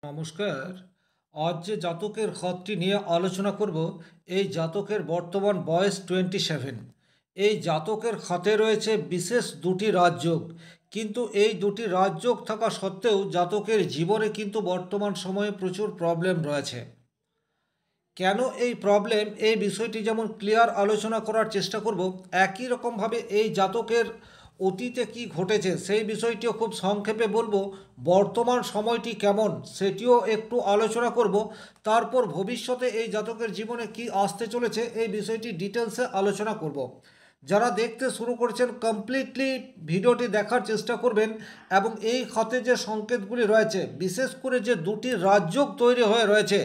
নমস্কার। আজ যে জাতকের ঘরটি নিয়ে আলোচনা করব, এই জাতকের বর্তমান বয়স 27। এই জাতকের খাতে রয়েছে বিশেষ দুটি রাজযোগ, কিন্তু এই দুটি রাজযোগ থাকা সত্ত্বেও জাতকের জীবনে কিন্তু বর্তমান সময়ে প্রচুর প্রবলেম রয়েছে। কেন এই প্রবলেম, এই বিষয়টি যেমন ক্লিয়ার আলোচনা করার চেষ্টা করব, একই রকমভাবে এই জাতকের অতীতে কি ঘটেছে সেই বিষয়টিও খুব সংক্ষেপে বলবো। বর্তমান সময়টি কেমন সেটিও একটু আলোচনা করব। তারপর ভবিষ্যতে এই জাতকের জীবনে কি আসতে চলেছে এই বিষয়টি ডিটেলসে আলোচনা করব। যারা দেখতে শুরু করেছেন কমপ্লিটলি ভিডিওটি দেখার চেষ্টা করবেন এবং এই খাতে যে সংকেতগুলি রয়েছে, বিশেষ করে যে দুটি রাজযোগ তৈরি হয়ে রয়েছে,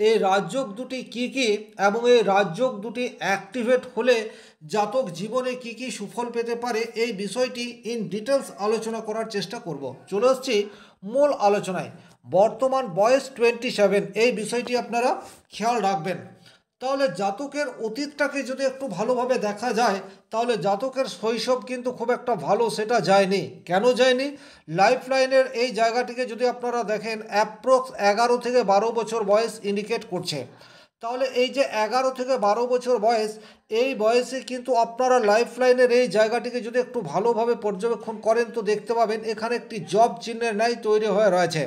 এই রাজযোগ দুটি কি কি এবং এই রাজযোগ দুটি অ্যাক্টিভেট হলে জাতক জীবনে কি কি সুফল পেতে পারে এই বিষয়টি ইন ডিটেলস আলোচনা করার চেষ্টা করব। চলে আসছি মূল আলোচনায়। বর্তমান বয়স 27, এই বিষয়টি আপনারা খেয়াল রাখবেন। তাহলে জাতকের অতীতটাকে যদি একটু ভালোভাবে দেখা যায়, তাহলে জাতকের শৈশব কিন্তু খুব একটা ভালো সেটা যায়নি। কেন যায়নি? লাইফ লাইনের এই জায়গাটিকে যদি আপনারা দেখেন, অ্যাপ্রক্স 11 থেকে 12 বছর বয়স ইন্ডিকেট করছে। তাহলে এই যে 11 থেকে 12 বছর বয়স, এই বয়সে কিন্তু আপনারা লাইফ লাইনের এই জায়গাটিকে যদি একটু ভালোভাবে পর্যবেক্ষণ করেন তো দেখতে পাবেন এখানে একটি জব চিহ্নের ন্যায় তৈরি হয়ে রয়েছে।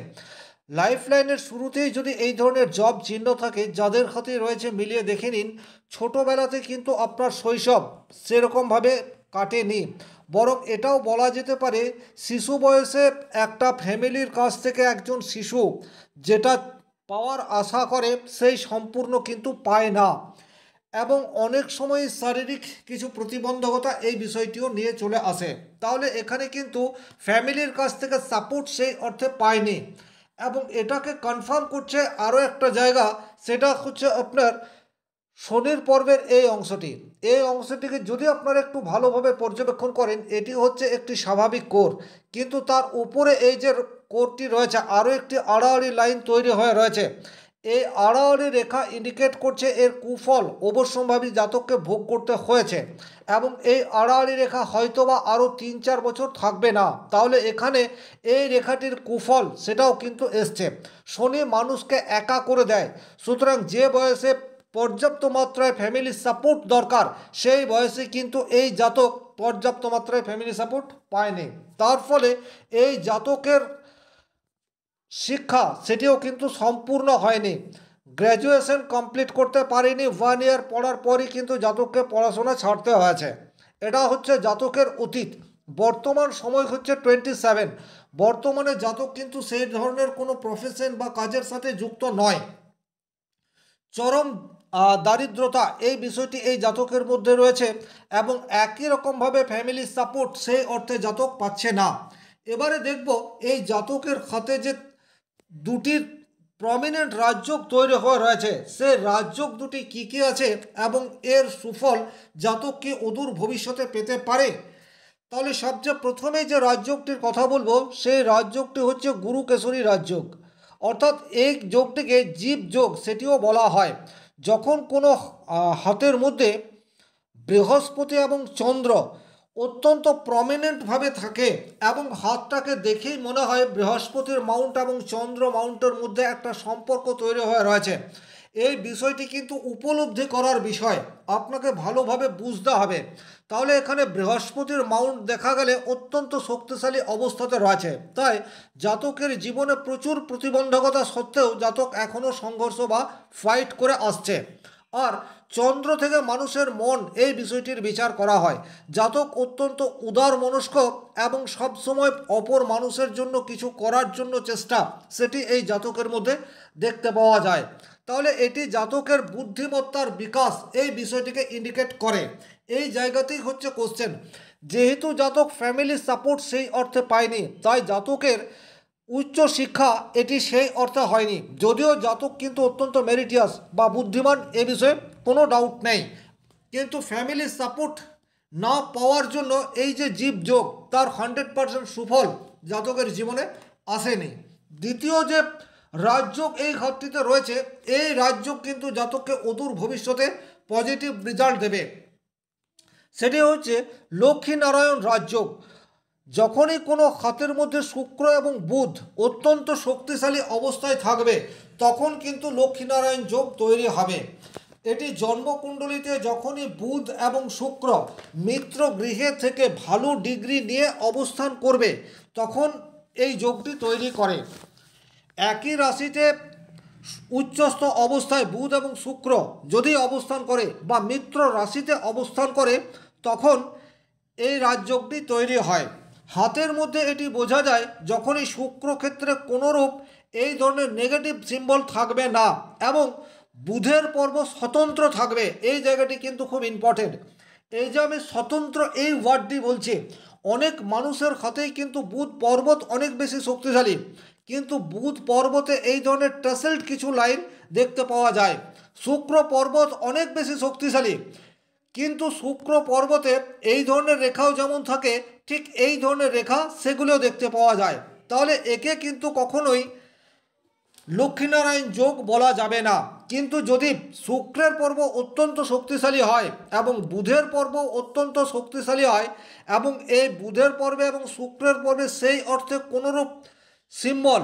লাইফ লাইনের শুরুতেই যদি এই ধরনের জব চিহ্ন থাকে, যাদের খাতে রয়েছে মিলিয়ে দেখে নিন, ছোটোবেলাতে কিন্তু আপনার শৈশব সেরকমভাবে কাটেনি। বরং এটাও বলা যেতে পারে শিশু বয়সে একটা ফ্যামিলির কাছ থেকে একজন শিশু যেটা পাওয়ার আশা করে সেই সম্পূর্ণ কিন্তু পায় না, এবং অনেক সময় শারীরিক কিছু প্রতিবন্ধকতা এই বিষয়টিও নিয়ে চলে আসে। তাহলে এখানে কিন্তু ফ্যামিলির কাছ থেকে সাপোর্ট সেই অর্থে পায়নি। এবং এটাকে কনফার্ম করছে আরও একটা জায়গা, সেটা হচ্ছে আপনার শনির পর্বের এই অংশটিকে যদি আপনারা একটু ভালোভাবে পর্যবেক্ষণ করেন, এটি হচ্ছে একটি স্বাভাবিক কোর, কিন্তু তার উপরে এই যে কোরটি রয়েছে আরও একটি আড়াআড়ি লাইন তৈরি হয়ে রয়েছে। এই আড়াআড়ি রেখা ইন্ডিকেট করছে এর কুফল অবশ্যম্ভাবী জাতককে ভোগ করতে হয়েছে, এবং এই আড়াআড়ি রেখা হয়তোবা আরও 3-4 বছর থাকবে না। তাহলে এখানে এই রেখাটির কুফল সেটাও কিন্তু এসছে। শনি মানুষকে একা করে দেয়, সুতরাং যে বয়সে পর্যাপ্ত মাত্রায় ফ্যামিলি সাপোর্ট দরকার, সেই বয়সে কিন্তু এই জাতক পর্যাপ্ত মাত্রায় ফ্যামিলি সাপোর্ট পায়নি। তার ফলে এই জাতকের শিক্ষা সেটিও কিন্তু সম্পূর্ণ হয়নি। গ্র্যাজুয়েশন কমপ্লিট করতে পারেনি, 1 ইয়ার পড়ার পরই কিন্তু জাতককে পড়াশোনা ছাড়তে হয়েছে। এটা হচ্ছে জাতকের অতীত। বর্তমান সময় হচ্ছে 27। বর্তমানে জাতক কিন্তু সেই ধরনের কোনো প্রফেশন বা কাজের সাথে যুক্ত নয়। চরম দারিদ্রতা এই বিষয়টি এই জাতকের মধ্যে রয়েছে, এবং একই রকমভাবে ফ্যামিলি সাপোর্ট সেই অর্থে জাতক পাচ্ছে না। এবারে দেখব এই জাতকের খাতে যে দুটি প্রমিনেন্ট রাজযোগ তৈরি হয়ে রয়েছে, সে রাজযোগ দুটি কী কী আছে এবং এর সুফল জাতক কি অদূর ভবিষ্যতে পেতে পারে। তাহলে সবচেয়ে প্রথমেই যে রাজযোগটির কথা বলবো, সেই রাজযোগটি হচ্ছে গুরুকেশরী রাজযোগ। অর্থাৎ এই যোগটিকে জীব যোগ সেটিও বলা হয়। যখন কোনো হাতের মধ্যে বৃহস্পতি এবং চন্দ্র অত্যন্ত প্রমিনেন্টভাবে থাকে এবং হাতটাকে দেখেই মনে হয় বৃহস্পতির মাউন্ট এবং চন্দ্র মাউন্টের মধ্যে একটা সম্পর্ক তৈরি হয়ে রয়েছে, এই বিষয়টি কিন্তু উপলব্ধি করার বিষয়, আপনাকে ভালোভাবে বুঝতে হবে। তাহলে এখানে বৃহস্পতির মাউন্ট দেখা গেলে অত্যন্ত শক্তিশালী অবস্থাতে রয়েছে। তাই জাতকের জীবনে প্রচুর প্রতিবন্ধকতা সত্ত্বেও জাতক এখনও সংঘর্ষ বা ফাইট করে আসছে। আর চন্দ্র থেকে মানুষের মন এই বিষয়টির বিচার করা হয়। জাতক অত্যন্ত উদার মনস্ক এবং সবসময় অপর মানুষের জন্য কিছু করার জন্য চেষ্টা, সেটি এই জাতকের মধ্যে দেখতে পাওয়া যায়। তাহলে এটি জাতকের বুদ্ধিমত্তার বিকাশ এই বিষয়টিকে ইন্ডিকেট করে। এই জায়গাতেই হচ্ছে কোশ্চেন, যেহেতু জাতক ফ্যামিলি সাপোর্ট সেই অর্থে পায়নি, তাই জাতকের উচ্চ শিক্ষা এটি সেই অর্থে হয়নি। যদিও জাতক কিন্তু অত্যন্ত মেরিটিয়াস বা বুদ্ধিমান, এ বিষয়ে কোনো ডাউট নেই, কিন্তু ফ্যামিলি সাপোর্ট না পাওয়ার জন্য এই যে জীব যোগ তার 100% সুফল জাতকের জীবনে আসেনি। দ্বিতীয় যে রাজযোগ এই ঘরটিতে রয়েছে, এই রাজযোগ কিন্তু জাতককে অদূর ভবিষ্যতে পজিটিভ রেজাল্ট দেবে। সেটি হচ্ছে লক্ষ্মীনারায়ণ রাজযোগ। যখনই কোনো খাতের মধ্যে শুক্র এবং বুধ অত্যন্ত শক্তিশালী অবস্থায় থাকবে তখন কিন্তু লক্ষ্মীনারায়ণ যোগ তৈরি হবে। এটি জন্মকুণ্ডলিতে যখনই বুধ এবং শুক্র মিত্র গৃহে থেকে ভালো ডিগ্রি নিয়ে অবস্থান করবে তখন এই যোগটি তৈরি করে। একই রাশিতে উচ্চস্থ অবস্থায় বুধ এবং শুক্র যদি অবস্থান করে বা মিত্র রাশিতে অবস্থান করে তখন এই রাজযোগটি তৈরি হয়। হাতের মধ্যে এটি বোঝা যায় যখনই শুক্র ক্ষেত্রে কোনোরূপ এই ধরনের নেগেটিভ সিম্বল থাকবে না এবং বুধের পর্ব স্বতন্ত্র থাকবে। এই জায়গাটি কিন্তু খুব ইম্পর্টেন্ট। এই যে আমি স্বতন্ত্র এই ওয়ার্ডটি বলছি, অনেক মানুষের হাতেই কিন্তু বুধ পর্বত অনেক বেশি শক্তিশালী, কিন্তু বুধ পর্বতে এই ধরনের টাসেলড কিছু লাইন দেখতে পাওয়া যায়। শুক্র পর্বত অনেক বেশি শক্তিশালী, কিন্তু শুক্র পর্বতে এই ধরনের রেখাও যেমন থাকে ঠিক এই ধরনের রেখা সেগুলোও দেখতে পাওয়া যায়। তাহলে একে কিন্তু কখনোই লক্ষ্মীনারায়ণ যোগ বলা যাবে না। কিন্তু যদি শুক্রের পর্ব অত্যন্ত শক্তিশালী হয় এবং বুধের পর্ব অত্যন্ত শক্তিশালী হয় এবং এই বুধের পর্বে এবং শুক্রের পর্বে সেই অর্থে কোনোরূপ সিম্বল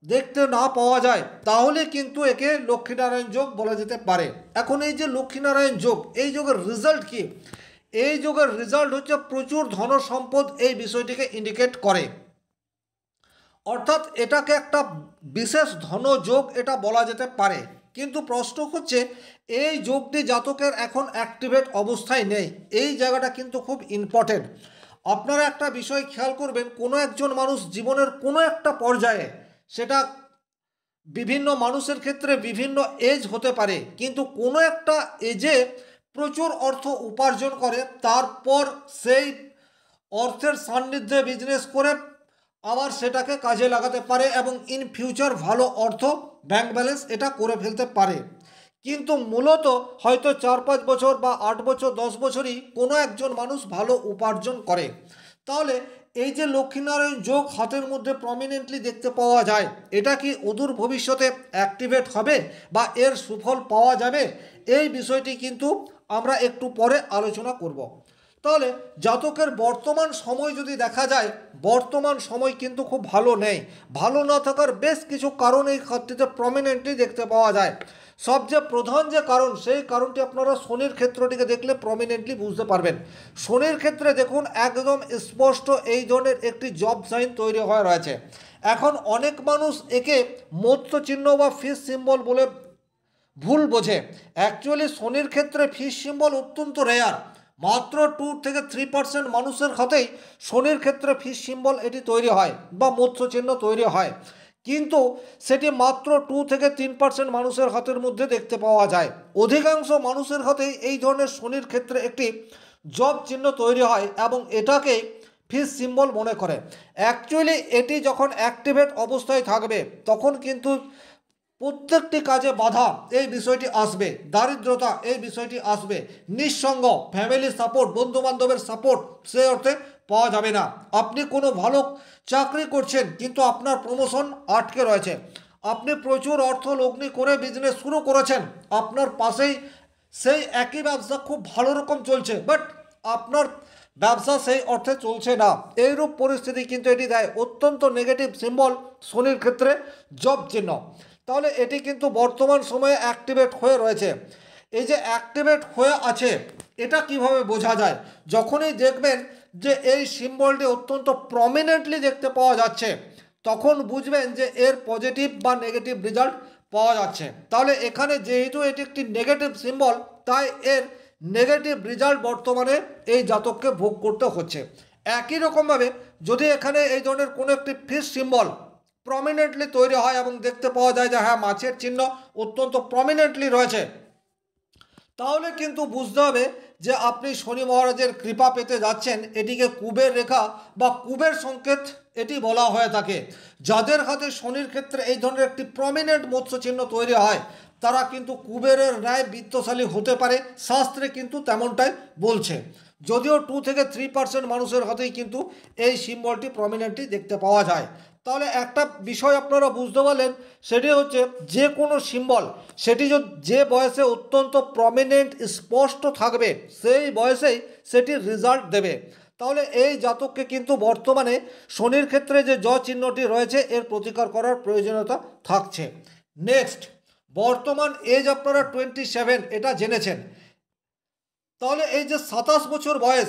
দেখতে না পাওয়া যায় তাহলে কিন্তু একে লক্ষ্মীনারায়ণ যোগ বলা যেতে পারে। এখন এই যে লক্ষ্মীনারায়ণ যোগ, এই যোগের রেজাল্ট কি? এই যোগের রেজাল্ট হচ্ছে প্রচুর ধন সম্পদ, এই বিষয়টিকে ইন্ডিকেট করে। অর্থাৎ এটাকে একটা বিশেষ ধনযোগ এটা বলা যেতে পারে। কিন্তু প্রশ্ন হচ্ছে এই যোগটি জাতকের এখন অ্যাক্টিভেট অবস্থায় নেই, এই জায়গাটা কিন্তু খুব ইম্পর্টেন্ট। আপনারা একটা বিষয় খেয়াল করবেন, কোনো একজন মানুষ জীবনের কোনো একটা পর্যায়ে, সেটা বিভিন্ন মানুষের ক্ষেত্রে বিভিন্ন এজ হতে পারে, কিন্তু কোনো একটা এজে প্রচুর অর্থ উপার্জন করে, তারপর সেই অর্থের সান্নিধ্যে বিজনেস করে আবার সেটাকে কাজে লাগাতে পারে এবং ইন ফিউচার ভালো অর্থ ব্যাংক ব্যালেন্স এটা করে ফেলতে পারে। কিন্তু মূলত হয়তো 4-5 বছর বা 8 বছর 10 বছরই কোনো একজন মানুষ ভালো উপার্জন করে। তাহলে এই যে লক্ষ্মীনারায়ণ যোগ হাতের মধ্যে প্রমিনেন্টলি দেখতে পাওয়া যায়, এটা কি অদূর ভবিষ্যতে অ্যাক্টিভেট হবে বা এর সুফল পাওয়া যাবে? এই বিষয়টি কিন্তু আমরা একটু পরে আলোচনা করব। তাহলে জাতকের বর্তমান সময় যদি দেখা যায়, বর্তমান সময় কিন্তু খুব ভালো নেই। ভালো না থাকার বেশ কিছু কারণ এই ক্ষেত্রে প্রমিনেন্টলি দেখতে পাওয়া যায়। সবচেয়ে প্রধান যে কারণ, সেই কারণটি আপনারা শনির ক্ষেত্রটিকে দেখলে প্রমিনেন্টলি বুঝতে পারবেন। শনির ক্ষেত্রে দেখুন একদম স্পষ্ট এই ধরনের একটি জব সাইন তৈরি হয়ে রয়েছে। এখন অনেক মানুষ একে মৎস্য চিহ্ন বা ফিশ সিম্বল বলে ভুল বোঝে। অ্যাকচুয়ালি শনির ক্ষেত্রে ফিশ সিম্বল অত্যন্ত রেয়ার, মাত্র 2-3% মানুষের হাতেই শনির ক্ষেত্রে ফিশ সিম্বল এটি তৈরি হয় বা মৎস্য চিহ্ন তৈরি হয়, কিন্তু সেটি মাত্র 2-3% মানুষের হাতের মধ্যে দেখতে পাওয়া যায়। অধিকাংশ মানুষের হাতেই এই ধরনের শনির ক্ষেত্রে একটি জব চিহ্ন তৈরি হয় এবং এটাকে ফিশ সিম্বল মনে করে। অ্যাকচুয়ালি এটি যখন অ্যাক্টিভেট অবস্থায় থাকবে তখন কিন্তু প্রত্যেকটি কাজে বাধা এই বিষয়টি আসবে, দারিদ্রতা এই বিষয়টি আসবে, নিঃসঙ্গ, ফ্যামিলি সাপোর্ট, বন্ধুবান্ধবের সাপোর্ট সে অর্থে পাওয়া যাবে না। আপনি কোনো ভালো চাকরি করছেন কিন্তু আপনার প্রমোশন আটকে রয়েছে, আপনি প্রচুর অর্থ লগ্নি করে বিজনেস শুরু করেছেন, আপনার পাশেই সেই একই ব্যবসা খুব ভালো রকম চলছে, বাট আপনার ব্যবসা সেই অর্থে চলছে না। এইরূপ পরিস্থিতি কিন্তু এটি দেয়। অত্যন্ত নেগেটিভ সিম্বল শনির ক্ষেত্রে জব চিহ্ন। তাহলে এটি কিন্তু বর্তমান সময়ে অ্যাক্টিভেট হয়ে রয়েছে। এই যে অ্যাক্টিভেট হয়ে আছে এটা কিভাবে বোঝা যায়? যখনই দেখবেন যে এই সিম্বলটি অত্যন্ত প্রমিনেন্টলি দেখতে পাওয়া যাচ্ছে তখন বুঝবেন যে এর পজিটিভ বা নেগেটিভ রেজাল্ট পাওয়া যাচ্ছে। তাহলে এখানে যেহেতু এটি একটি নেগেটিভ সিম্বল, তাই এর নেগেটিভ রেজাল্ট বর্তমানে এই জাতককে ভোগ করতে হচ্ছে। একই রকমভাবে যদি এখানে এই ধরনের কোনো একটি ফিশ সিম্বল প্রমিনেন্টলি তৈরি হয় এবং দেখতে পাওয়া যায় যে হ্যাঁ মাছের চিহ্ন অত্যন্ত প্রমিনেন্টলি রয়েছে, তাহলে কিন্তু বুঝতে হবে যে আপনি শনি মহারাজের কৃপা পেতে যাচ্ছেন। এটিকে কুবের রেখা বা কুবের সংকেত এটি বলা হয়ে থাকে। যাদের হাতে শনির ক্ষেত্রে এই ধরনের একটি প্রমিনেন্ট মৎস্য চিহ্ন তৈরি হয় তারা কিন্তু কুবেরের ন্যায় বিত্তশালী হতে পারে, শাস্ত্রে কিন্তু তেমনটাই বলছে। যদিও 2-3% মানুষের হাতেই কিন্তু এই সিম্বলটি প্রমিনেন্টলি দেখতে পাওয়া যায়। তাহলে একটা বিষয় আপনারা বুঝতে পারলেন, সেটি হচ্ছে যে কোনো সিম্বল সেটি যে বয়সে অত্যন্ত প্রমিনেন্ট স্পষ্ট থাকবে সেই বয়সেই সেটির রেজাল্ট দেবে। তাহলে এই জাতককে কিন্তু বর্তমানে শনির ক্ষেত্রে যে জ চিহ্নটি রয়েছে এর প্রতিকার করার প্রয়োজনীয়তা থাকছে। নেক্সট, বর্তমান এজ আপনারা 27 এটা জেনেছেন। তাহলে এই যে 27 বছর বয়স,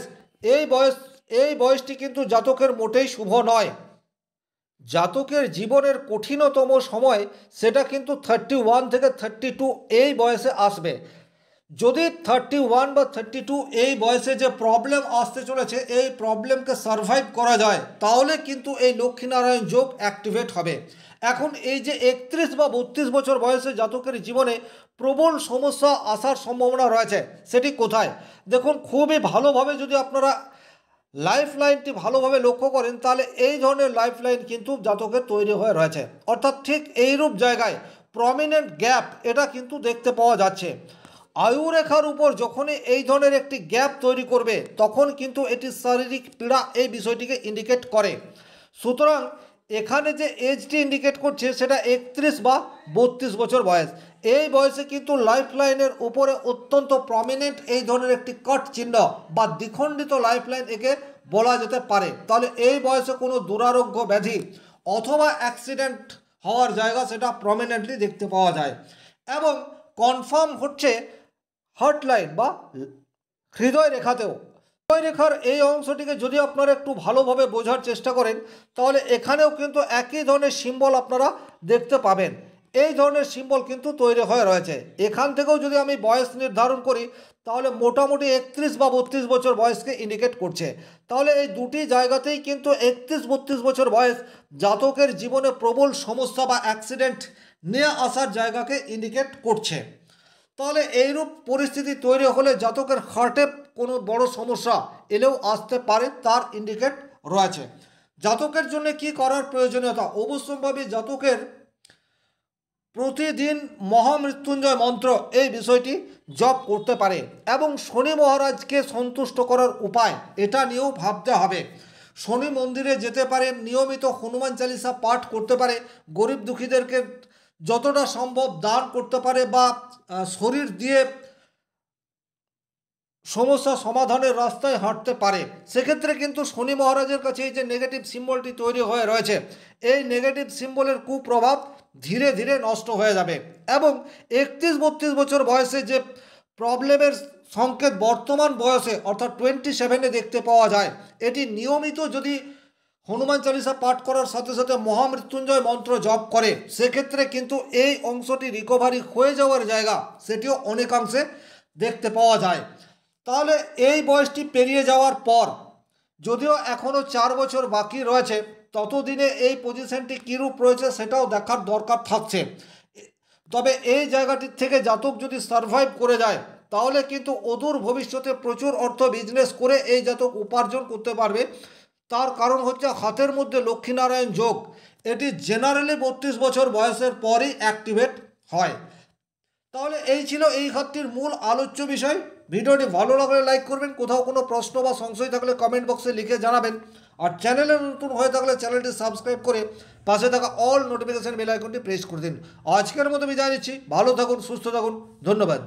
এই বয়সটি কিন্তু জাতকের মোটেই শুভ নয়। জাতকের জীবনের কঠিনতম সময় সেটা কিন্তু 31 থেকে 32 এই বয়সে আসবে। যদি 31 বা 32 এই বয়সে যে প্রবলেম আসতে চলেছে এই প্রবলেমকে সারভাইভ করা যায় তাহলে কিন্তু এই লক্ষ্মীনারায়ণ যোগ অ্যাক্টিভেট হবে। এখন এই যে 31 বা 32 বছর বয়সে জাতকের জীবনে প্রবল সমস্যা আসার সম্ভাবনা রয়েছে, সেটি কোথায়? দেখুন, খুবই ভালোভাবে যদি আপনারা লাইফ লাইনটি ভালোভাবে লক্ষ্য করেন তাহলে এই ধরনের লাইফ লাইন কিন্তু জাতকের তৈরি হয়ে রয়েছে, অর্থাৎ ঠিক এইরূপ জায়গায় প্রমিনেন্ট গ্যাপ এটা কিন্তু দেখতে পাওয়া যাচ্ছে। আয়ুরেখার উপর যখনই এই ধরনের একটি গ্যাপ তৈরি করবে তখন কিন্তু এটি শারীরিক পীড়া এই বিষয়টিকে ইন্ডিকেট করে। সুতরাং এখানে যে এজটি ইন্ডিকেট করছে সেটা 31 বা 32 বছর বয়স। এই বয়সে কিন্তু লাইফ লাইনের উপরে অত্যন্ত প্রমিনেন্ট এই ধরনের একটি কট চিহ্ন বা দ্বিখণ্ডিত লাইফ লাইন একে বলা যেতে পারে। তাহলে এই বয়সে কোনো দুরারোগ্য ব্যাধি অথবা অ্যাক্সিডেন্ট হওয়ার জায়গা সেটা প্রমিনেন্টলি দেখতে পাওয়া যায়। এবং কনফার্ম হচ্ছে হার্ট লাইন বা হৃদয় রেখাতেও। হৃদয় রেখার এই অংশটিকে যদি আপনারা একটু ভালোভাবে বোঝার চেষ্টা করেন তাহলে এখানেও কিন্তু একই ধরনের সিম্বল আপনারা দেখতে পাবেন। এই ধরনের সিম্বল কিন্তু তৈরি হয়ে রয়েছে। এখান থেকেও যদি আমি বয়স নির্ধারণ করি তাহলে মোটামুটি 31 বা 32 বছর বয়সকে ইন্ডিকেট করছে। তাহলে এই দুটি জায়গাতেই কিন্তু 31-32 বছর বয়স জাতকের জীবনে প্রবল সমস্যা বা অ্যাক্সিডেন্ট নিয়ে আসার জায়গাকে ইন্ডিকেট করছে। তাহলে এইরূপ পরিস্থিতি তৈরি হলে জাতকের হার্টে কোনো বড় সমস্যা এলেও আসতে পারে, তার ইন্ডিকেট রয়েছে। জাতকের জন্য কি করার প্রয়োজনীয়তা? অবশ্যম্ভাবী জাতকের প্রতিদিন মহামৃত্যুঞ্জয় মন্ত্র এই বিষয়টি জপ করতে পারে এবং শনি মহারাজকে সন্তুষ্ট করার উপায় এটা নিয়েও ভাবতে হবে। শনি মন্দিরে যেতে পারে, নিয়মিত হনুমান চালিসা পাঠ করতে পারে, গরিব দুঃখীদেরকে যতটা সম্ভব দান করতে পারে বা শরীর দিয়ে সমস্যা সমাধানের রাস্তায় হাঁটতে পারে। সেক্ষেত্রে কিন্তু শনি মহারাজের কাছে এই যে নেগেটিভ সিম্বলটি তৈরি হয়ে রয়েছে এই নেগেটিভ সিম্বলের কুপ্রভাব ধীরে ধীরে নষ্ট হয়ে যাবে। এবং 31-32 বছর বয়সে যে প্রবলেমের সংকেত বর্তমান বয়সে অর্থাৎ 27-এ দেখতে পাওয়া যায়, এটি নিয়মিত যদি হনুমান চালিসা পাঠ করার সাথে সাথে মহামৃত্যুঞ্জয় মন্ত্র জপ করে সেক্ষেত্রে কিন্তু এই অংশটি রিকভারি হয়ে যাওয়ার জায়গা সেটিও অনেকাংশে দেখতে পাওয়া যায়। তাহলে এই বয়সটি পেরিয়ে যাওয়ার পর যদিও এখনও 4 বছর বাকি রয়েছে ততদিনে এই পজিশনটি কীরূপ রয়েছে সেটাও দেখার দরকার থাকছে। তবে এই জায়গাটির থেকে জাতক যদি সারভাইভ করে যায় তাহলে কিন্তু অদূর ভবিষ্যতে প্রচুর অর্থ বিজনেস করে এই জাতক উপার্জন করতে পারবে। তার কারণ হচ্ছে হাতের মধ্যে লক্ষ্মীনারায়ণ যোগ, এটি জেনারেলি 32 বছর বয়সের পরই অ্যাক্টিভেট হয়। তাহলে এই ছিল এই ঘরটির মূল আলোচ্য বিষয়। ভিডিওটি ভালো লাগলে লাইক করবেন, কোথাও কোনো প্রশ্ন বা সংশয় থাকলে কমেন্ট বক্সে লিখে জানাবেন, আর চ্যানেলে নতুন হয়ে থাকলে চ্যানেলটি সাবস্ক্রাইব করে পাশে থাকা অল নোটিফিকেশন বেল আইকনটি প্রেস করে দিন। আজকের মতো বিদায় নিচ্ছি, ভালো থাকুন, সুস্থ থাকুন, ধন্যবাদ।